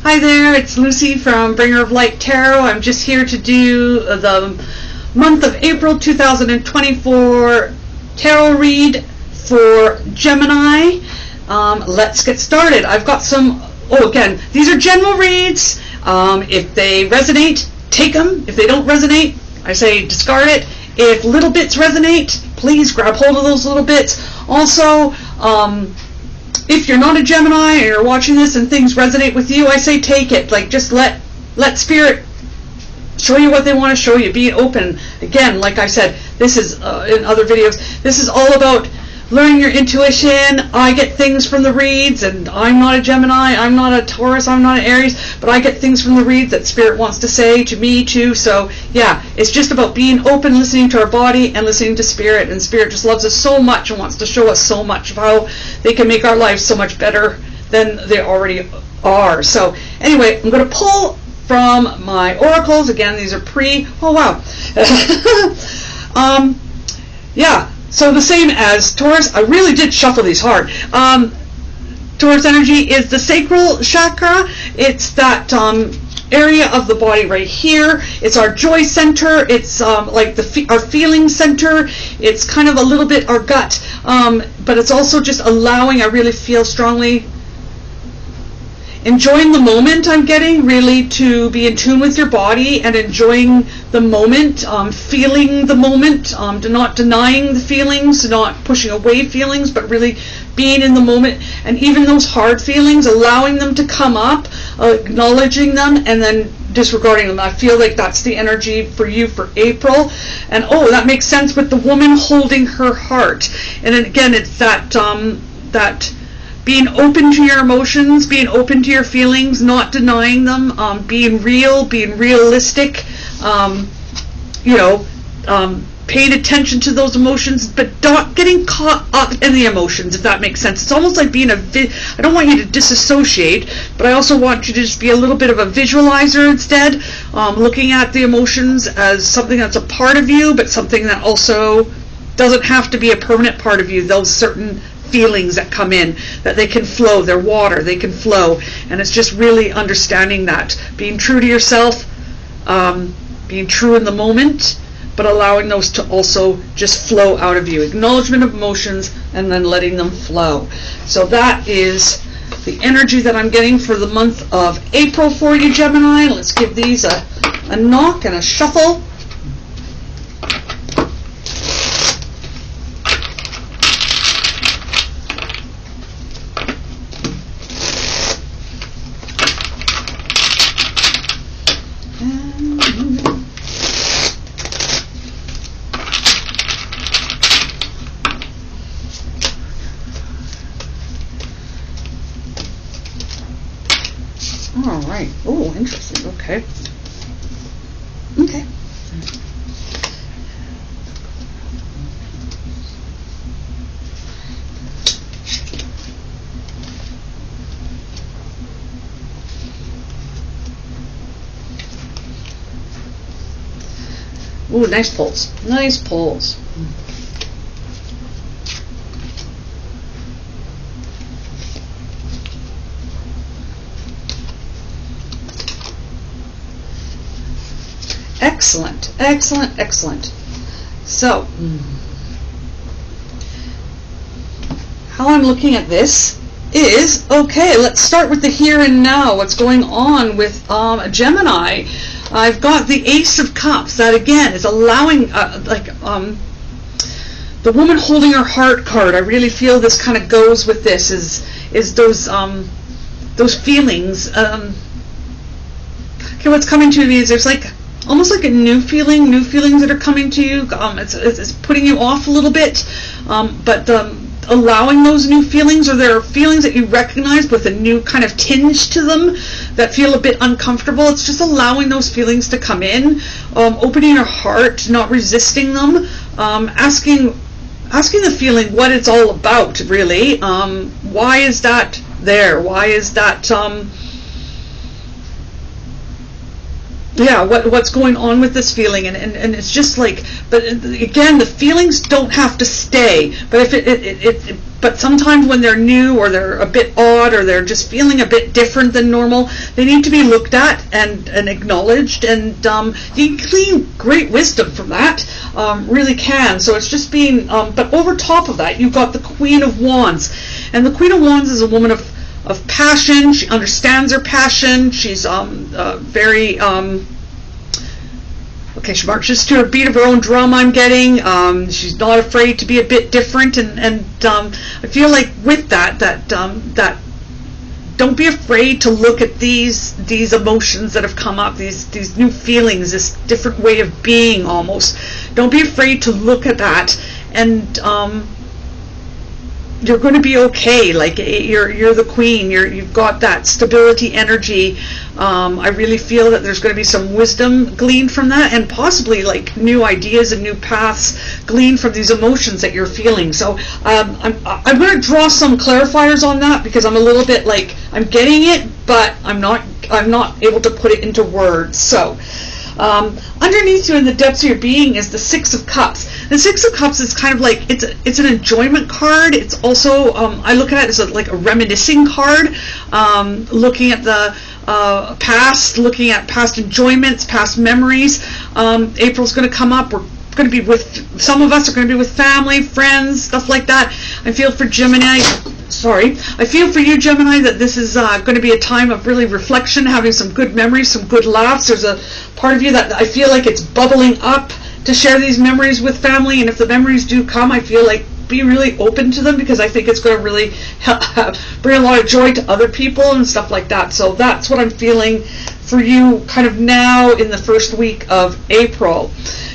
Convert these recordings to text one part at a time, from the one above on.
Hi there, it's Lucy from Bringer of Light Tarot. I'm just here to do the month of April 2024 tarot read for Gemini. Let's get started. I've got some, again, these are general reads. If they resonate, take them. If they don't resonate, I say discard it. If little bits resonate, please grab hold of those little bits. Also, if you're not a Gemini and you're watching this and things resonate with you, I say take it. Like, just let Spirit show you what they want to show you. Be open. Again, like I said, this is in other videos, this is all about learning your intuition. I get things from the reads, and I'm not a Gemini, I'm not a Taurus, I'm not an Aries, but I get things from the reads that Spirit wants to say to me too. So yeah, it's just about being open, listening to our body and listening to Spirit, and Spirit just loves us so much and wants to show us so much of how they can make our lives so much better than they already are. So anyway, I'm going to pull from my oracles. Again, these are yeah, so the same as Taurus. I really did shuffle these hard. Taurus energy is the sacral chakra. It's that area of the body right here. It's our joy center. It's like our feeling center. It's kind of a little bit our gut, but it's also just allowing. I really feel strongly enjoying the moment. I'm getting really to be in tune with your body and enjoying the moment, feeling the moment, not denying the feelings, not pushing away feelings, but really being in the moment. And even those hard feelings, allowing them to come up, acknowledging them, and then disregarding them. I feel like that's the energy for you for April. And that makes sense with the woman holding her heart. And then again, it's that being open to your emotions, being open to your feelings, not denying them, being real, being realistic, paying attention to those emotions, but not getting caught up in the emotions, if that makes sense. It's almost like being I don't want you to disassociate, but I also want you to just be a little bit of a visualizer instead, looking at the emotions as something that's a part of you, but something that also doesn't have to be a permanent part of you. Those certain feelings that come in, that they can flow, they're water, they can flow. And it's just really understanding that, being true to yourself, being true in the moment, but allowing those to also just flow out of you. Acknowledgement of emotions and then letting them flow. So that is the energy that I'm getting for the month of April for you, Gemini. Let's give these a knock and a shuffle. All right. Oh, interesting. Okay. Okay. Ooh, nice pulls. Nice pulls. Excellent, excellent, excellent. So, how I'm looking at this is, okay, let's start with the here and now. What's going on with Gemini? I've got the Ace of Cups. That again is allowing, the woman holding her heart card. I really feel this kind of goes with this. Is those feelings. Okay, what's coming to me is there's like almost like a new feelings that are coming to you. It's putting you off a little bit, but allowing those new feelings, or there are feelings that you recognize with a new kind of tinge to them that feel a bit uncomfortable. It's just allowing those feelings to come in, opening your heart, not resisting them, asking the feeling what it's all about, really. Why is that there? Why is that yeah, what's going on with this feeling, and it's just like, but again, the feelings don't have to stay, but if but sometimes when they're new, or they're a bit odd, or they're just feeling a bit different than normal, they need to be looked at and acknowledged, and you can glean great wisdom from that, really can. So it's just being, but over top of that, you've got the Queen of Wands, and the Queen of Wands is a woman of passion. She understands her passion. She's very okay, she marches to her beat of her own drum, I'm getting. She's not afraid to be a bit different, and I feel like with that don't be afraid to look at these emotions that have come up, these new feelings, this different way of being almost. Don't be afraid to look at that, and you're going to be okay. Like, you're the queen. You've got that stability energy. I really feel that there's going to be some wisdom gleaned from that, and possibly like new ideas and new paths gleaned from these emotions that you're feeling. So I'm going to draw some clarifiers on that, because I'm a little bit like, I'm getting it, but I'm not able to put it into words. So underneath you, in the depths of your being, is the Six of Cups. The Six of Cups is kind of like, it's an enjoyment card. It's also, I look at it as like a reminiscing card, looking at the past, looking at past enjoyments, past memories. April's going to come up. We're going to be with, some of us are going to be with family, friends, stuff like that. I feel for Gemini, I feel for you, Gemini, that this is going to be a time of really reflection, having some good memories, some good laughs. There's a part of you that I feel like it's bubbling up to share these memories with family, and if the memories do come, I feel like be really open to them, because I think it's going to really bring a lot of joy to other people and stuff like that. So that's what I'm feeling for you kind of now in the first week of April.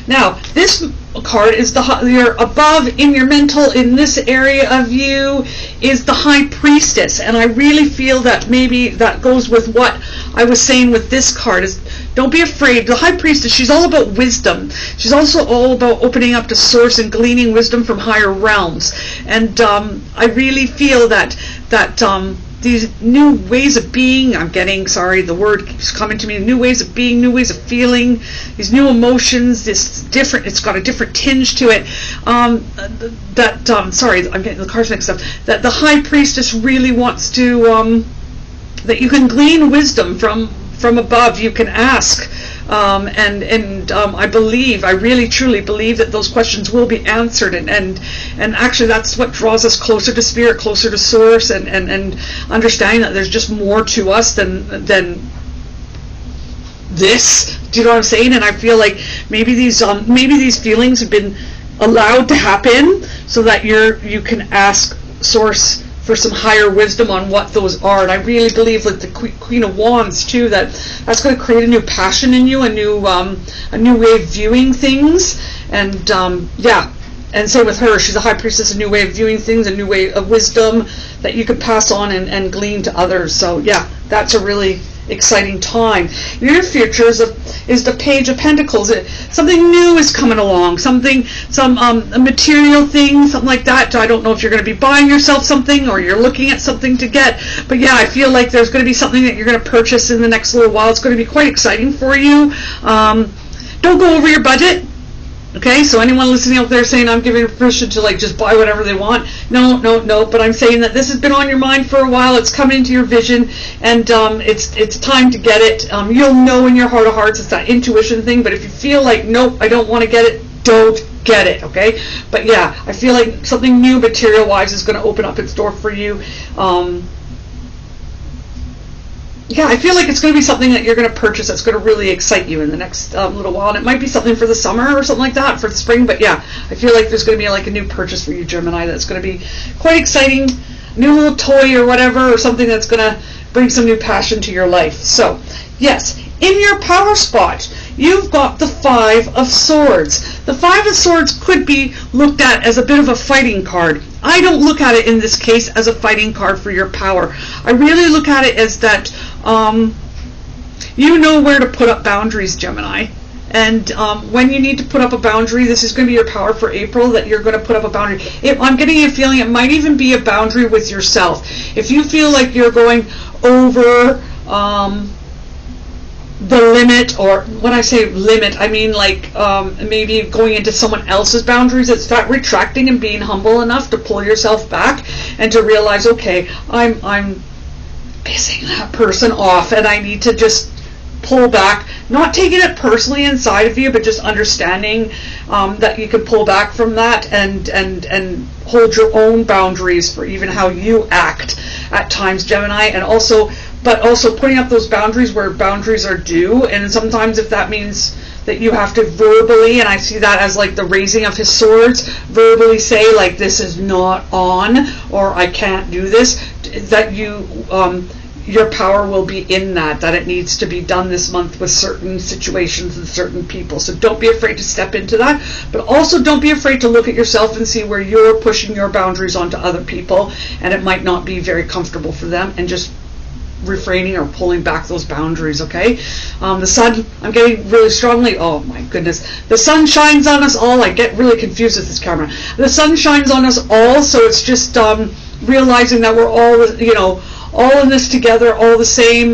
Now, this card is you're above in your mental, in this area of you, is the High Priestess, and I really feel that maybe that goes with what I was saying with this card, is don't be afraid. The High Priestess, she's all about wisdom. She's also all about opening up to source and gleaning wisdom from higher realms. And I really feel that these new ways of being, I'm getting, the word keeps coming to me, new ways of being, new ways of feeling, these new emotions, this different, it's got a different tinge to it, I'm getting the cards mixed up, that the High Priestess really wants to, that you can glean wisdom from above. You can ask, and I really truly believe that those questions will be answered, and actually that's what draws us closer to spirit, closer to source, and understanding that there's just more to us than this. Do you know what I'm saying? And I feel like maybe these feelings have been allowed to happen so that you can ask source for some higher wisdom on what those are. And I really believe, like the Queen of Wands too, that's going to create a new passion in you, a new way of viewing things, and and same with her. She's a High Priestess, a new way of viewing things, a new way of wisdom that you can pass on and glean to others. So yeah, that's a really exciting time. In your future is the Page of Pentacles. Something new is coming along, some a material thing, something like that. I don't know if you're going to be buying yourself something or you're looking at something to get, but yeah, I feel like there's going to be something that you're going to purchase in the next little while. It's going to be quite exciting for you. Don't go over your budget. Okay, so anyone listening out there saying I'm giving permission to like just buy whatever they want, no, but I'm saying that this has been on your mind for a while, it's coming into your vision, and it's time to get it. You'll know in your heart of hearts, it's that intuition thing, but if you feel like, nope, I don't want to get it, don't get it, okay? But yeah, I feel like something new material-wise is going to open up its door for you. Yeah, I feel like it's going to be something that you're going to purchase that's going to really excite you in the next little while. And it might be something for the summer or something like that, for the spring. But yeah, I feel like there's going to be like a new purchase for you, Gemini, that's going to be quite exciting. New little toy or whatever, or something that's going to bring some new passion to your life. So, yes, in your power spot, you've got the Five of Swords. The Five of Swords could be looked at as a bit of a fighting card. I don't look at it in this case as a fighting card for your power. I really look at it as that you know where to put up boundaries, Gemini. And when you need to put up a boundary, this is going to be your power for April, that you're going to put up a boundary. I'm getting a feeling it might even be a boundary with yourself. If you feel like you're going over the limit, or when I say limit, I mean like maybe going into someone else's boundaries. It's that retracting and being humble enough to pull yourself back and to realize, okay, I'm pissing that person off, and I need to just pull back, not taking it personally inside of you, but just understanding that you can pull back from that and hold your own boundaries for even how you act at times, Gemini, and also putting up those boundaries where boundaries are due. And sometimes if that means that you have to verbally, and I see that as like the raising of his swords, verbally say like, this is not on, or I can't do this, that you your power will be in that it needs to be done this month with certain situations and certain people. So don't be afraid to step into that, but also don't be afraid to look at yourself and see where you're pushing your boundaries onto other people, and it might not be very comfortable for them, and just refraining or pulling back those boundaries, okay? The sun, I'm getting really strongly, oh my goodness, the sun shines on us all. I get really confused with this camera. The sun shines on us all, so it's just realizing that we're all, all in this together, all the same.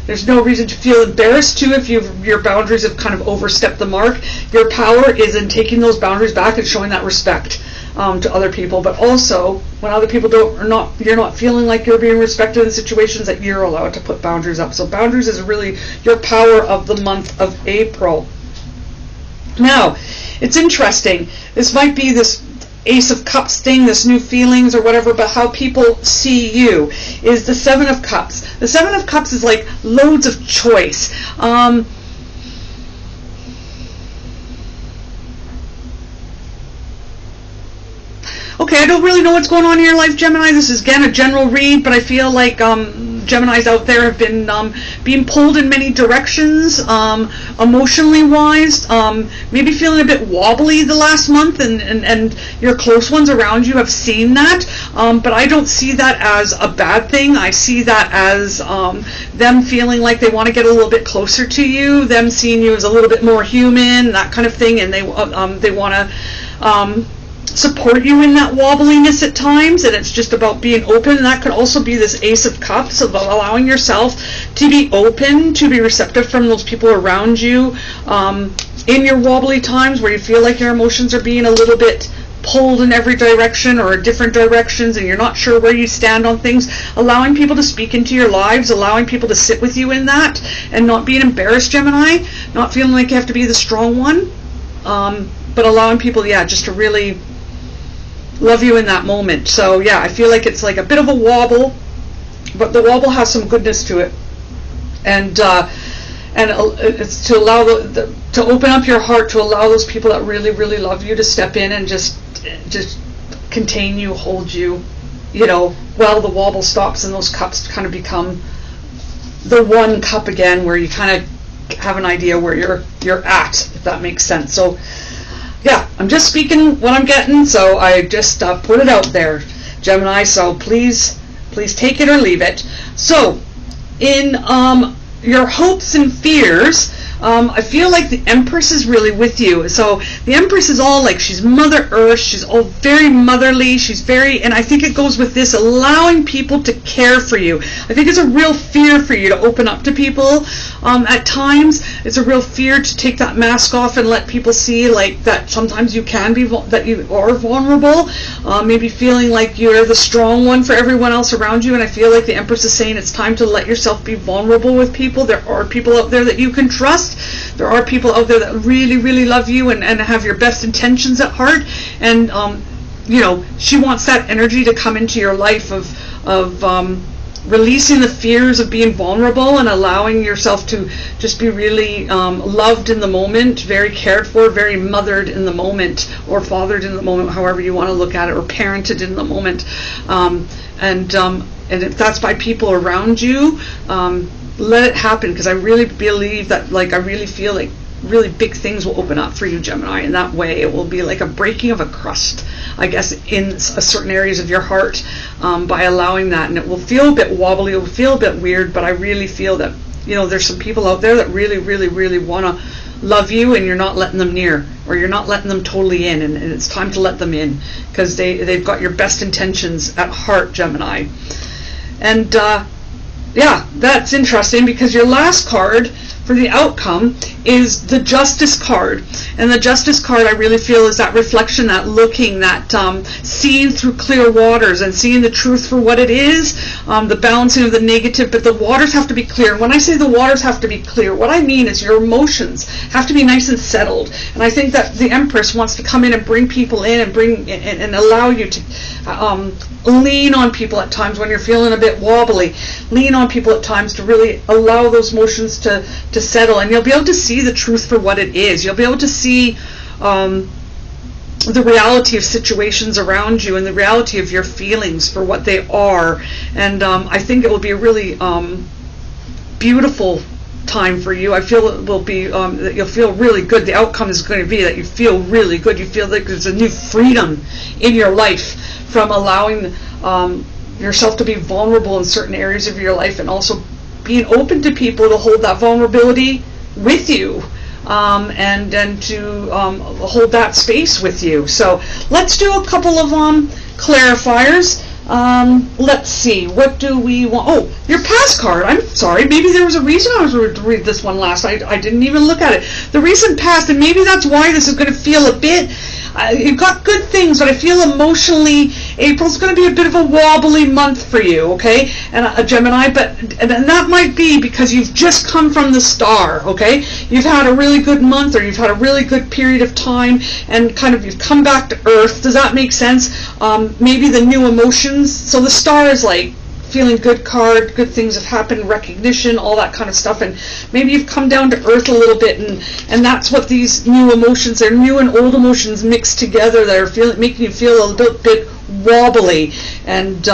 There's no reason to feel embarrassed too if your boundaries have kind of overstepped the mark. Your power is in taking those boundaries back and showing that respect to other people, but also when other people you're not feeling like you're being respected in situations, that you're allowed to put boundaries up. So boundaries is really your power of the month of April. Now, it's interesting. This might be this Ace of Cups thing, this new feelings or whatever, but how people see you is the Seven of Cups. The Seven of Cups is like loads of choice. Okay, I don't really know what's going on in your life, Gemini. This is, again, a general read, but I feel like Geminis out there have been being pulled in many directions, emotionally wise, maybe feeling a bit wobbly the last month, and your close ones around you have seen that, but I don't see that as a bad thing. I see that as them feeling like they want to get a little bit closer to you, them seeing you as a little bit more human, that kind of thing, and they want to support you in that wobbliness at times, and it's just about being open. And that could also be this Ace of Cups, of allowing yourself to be open, to be receptive from those people around you in your wobbly times where you feel like your emotions are being a little bit pulled in every direction or different directions, and you're not sure where you stand on things. Allowing people to speak into your lives, allowing people to sit with you in that, and not being embarrassed, Gemini, not feeling like you have to be the strong one, but allowing people, just to really love you in that moment. So I feel like it's like a bit of a wobble, but the wobble has some goodness to it, and it's to allow to open up your heart to allow those people that really, really love you to step in and just contain you, hold you, while the wobble stops and those cups kind of become the one cup again, where you kind of have an idea where you're at, if that makes sense. So I'm just speaking what I'm getting, so I just put it out there, Gemini, so please take it or leave it. So in your hopes and fears, I feel like the Empress is really with you. So the Empress is all like, she's Mother Earth, she's all very motherly, and I think it goes with this, allowing people to care for you. I think it's a real fear for you to open up to people. At times, it's a real fear to take that mask off and let people see like that sometimes you can be, that you are vulnerable, maybe feeling like you're the strong one for everyone else around you. And I feel like the Empress is saying it's time to let yourself be vulnerable with people. There are people out there that you can trust. There are people out there that really, really love you and have your best intentions at heart. And, she wants that energy to come into your life of releasing the fears of being vulnerable and allowing yourself to just be really loved in the moment, very cared for, very mothered in the moment, or fathered in the moment, however you want to look at it, or parented in the moment. And if that's by people around you, let it happen, because I really believe that, I really feel like really big things will open up for you, Gemini. In that way, it will be like a breaking of a crust, I guess, in certain areas of your heart, by allowing that. And it will feel a bit wobbly, it will feel a bit weird, but I really feel that, there's some people out there that really, really, really want to love you, and you're not letting them near, or you're not letting them totally in, and it's time to let them in, because they've got your best intentions at heart, Gemini. And that's interesting, because your last card for the outcome is the Justice card. And the Justice card, I really feel, is that reflection, that looking, that seeing through clear waters and seeing the truth for what it is, the balancing of the negative, but the waters have to be clear. And when I say the waters have to be clear, what I mean is your emotions have to be nice and settled. And I think that the Empress wants to come in and bring people in and bring and allow you to lean on people at times when you're feeling a bit wobbly. Lean on people at times to really allow those emotions to settle, and you'll be able to see the truth for what it is. You'll be able to see the reality of situations around you and the reality of your feelings for what they are. And I think it will be a really beautiful time for you. I feel it will be that you'll feel really good. The outcome is going to be that you feel really good. You feel like there's a new freedom in your life from allowing yourself to be vulnerable in certain areas of your life, and also being open to people to hold that vulnerability with you, and to hold that space with you. So let's do a couple of clarifiers. Let's see, what do we want? Oh, your past card. I'm sorry, maybe there was a reason I was to read this one last. I didn't even look at it. The recent past, and maybe that's why this is going to feel a bit, you've got good things, but I feel emotionally April's going to be a bit of a wobbly month for you, okay? And a Gemini, and that might be because you've just come from the star, okay? You've had a really good month, or you've had a really good period of time, and kind of you've come back to earth. Does that make sense? Maybe the new emotions. So the star is like feeling good card, good things have happened, recognition, all that kind of stuff, and maybe you've come down to earth a little bit, and that's what these new emotions, they're new and old emotions mixed together that are making you feel a little bit wobbly. And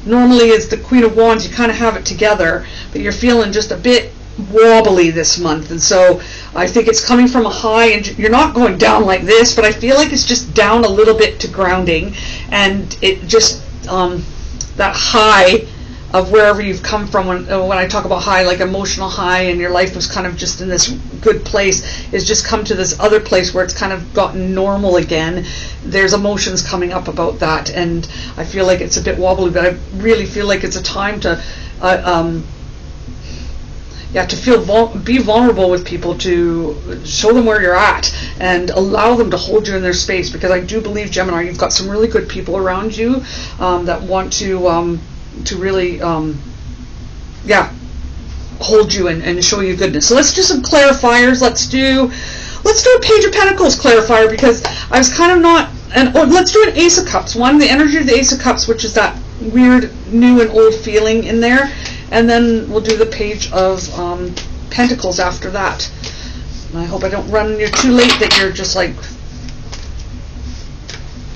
normally as the Queen of Wands, you kind of have it together, but you're feeling just a bit wobbly this month. And so I think it's coming from a high, and you're not going down like this, but I feel like it's just down a little bit to grounding, and it just that high of wherever you've come from, when I talk about high, like emotional high, and your life was kind of just in this good place, is just come to this other place where it's kind of gotten normal again. There's emotions coming up about that, and I feel like it's a bit wobbly, but I really feel like it's a time to be vulnerable with people, to show them where you're at and allow them to hold you in their space, because I do believe, Gemini, you've got some really good people around you that want to really hold you and show you goodness. So let's do some clarifiers. Let's do a Page of Pentacles clarifier, because I was kind of not, and let's do an Ace of Cups one, the energy of the Ace of Cups, which is that weird new and old feeling in there, and then we'll do the Page of Pentacles after that. And I hope I don't run you too late that you're just like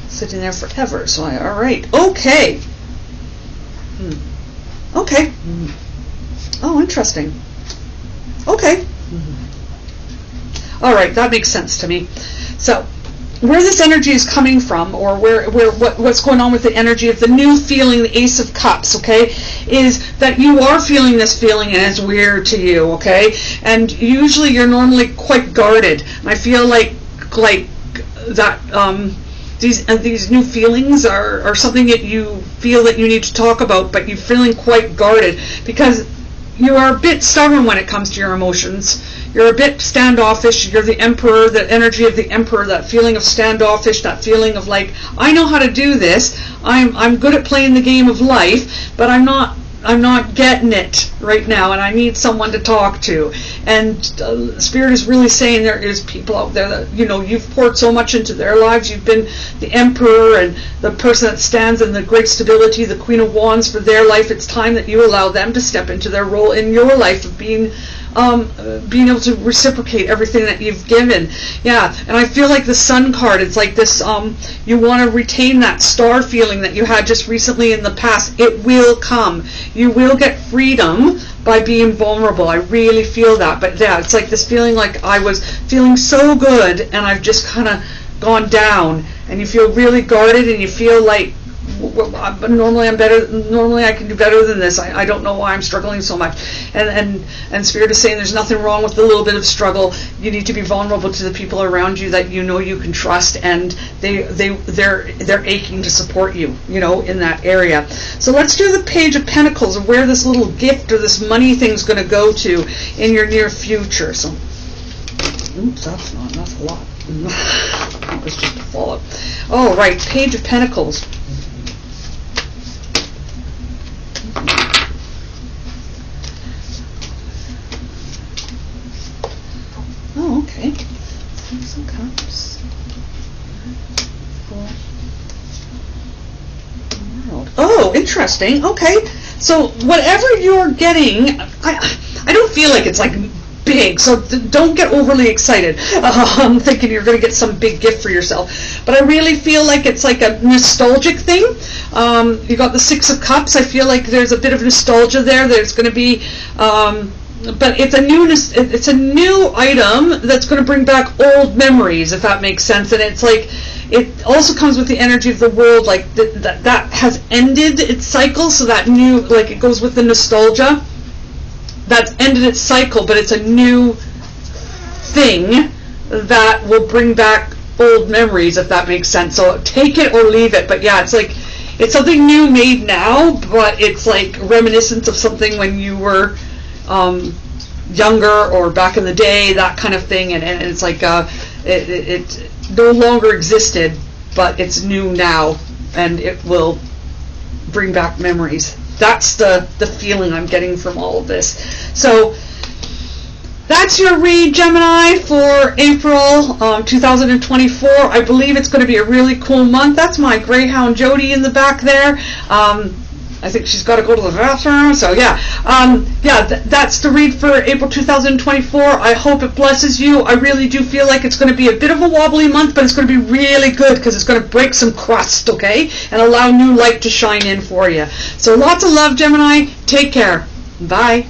sitting there forever. So all right, okay. Okay. Oh, interesting. Okay. All right, that makes sense to me. So, where this energy is coming from, or what's going on with the energy of the new feeling, the Ace of Cups, okay, is that you are feeling this feeling and it's weird to you, okay? And usually you're normally quite guarded. And I feel like that these new feelings are something that you feel that you need to talk about, but you're feeling quite guarded because you are a bit stubborn when it comes to your emotions. You're a bit standoffish. You're the Emperor, the energy of the Emperor, that feeling of standoffish, that feeling of like, I know how to do this. I'm good at playing the game of life, but I'm not getting it right now, and I need someone to talk to. And Spirit is really saying there is people out there that, you've poured so much into their lives. You've been the Emperor and the person that stands in the great stability, the Queen of Wands for their life. It's time that you allow them to step into their role in your life of being able to reciprocate everything that you've given. Yeah, and I feel like the Sun card, it's like this, you want to retain that star feeling that you had just recently in the past. It will come. You will get freedom by being vulnerable. I really feel that. But yeah, it's like this feeling like I was feeling so good and I've just kind of gone down, and you feel really guarded, and you feel like normally I'm better. Normally I can do better than this. I don't know why I'm struggling so much. And Spirit is saying there's nothing wrong with a little bit of struggle. You need to be vulnerable to the people around you that you know you can trust, and they're aching to support you, you know, in that area. So let's do the Page of Pentacles of where this little gift or this money thing's going to go to in your near future. So, oops, that's a lot. That was just a follow-up. Oh, right, Page of Pentacles. Oh, okay. Some cups. World. Oh, interesting. Okay. So whatever you're getting, I don't feel like it's like big, so don't get overly excited thinking you're going to get some big gift for yourself. But I really feel like it's like a nostalgic thing. You got the Six of Cups. I feel like there's a bit of nostalgia there. There's going to be, but it's a new item that's going to bring back old memories, if that makes sense. And it's like, it also comes with the energy of the world, like that has ended its cycle. So that new, like, it goes with the nostalgia. That's ended its cycle, but it's a new thing that will bring back old memories, if that makes sense. So take it or leave it. But yeah, it's like, it's something new made now, but it's like reminiscent of something when you were younger or back in the day, that kind of thing. And it's like it no longer existed, but it's new now, and it will bring back memories. That's the feeling I'm getting from all of this. So that's your read, Gemini, for April 2024. I believe it's going to be a really cool month. That's my Greyhound Jody in the back there. I think she's got to go to the bathroom. So yeah, that's the read for April 2024. I hope it blesses you. I really do feel like it's going to be a bit of a wobbly month, but it's going to be really good because it's going to break some crust, okay, and allow new light to shine in for you. So lots of love, Gemini. Take care. Bye.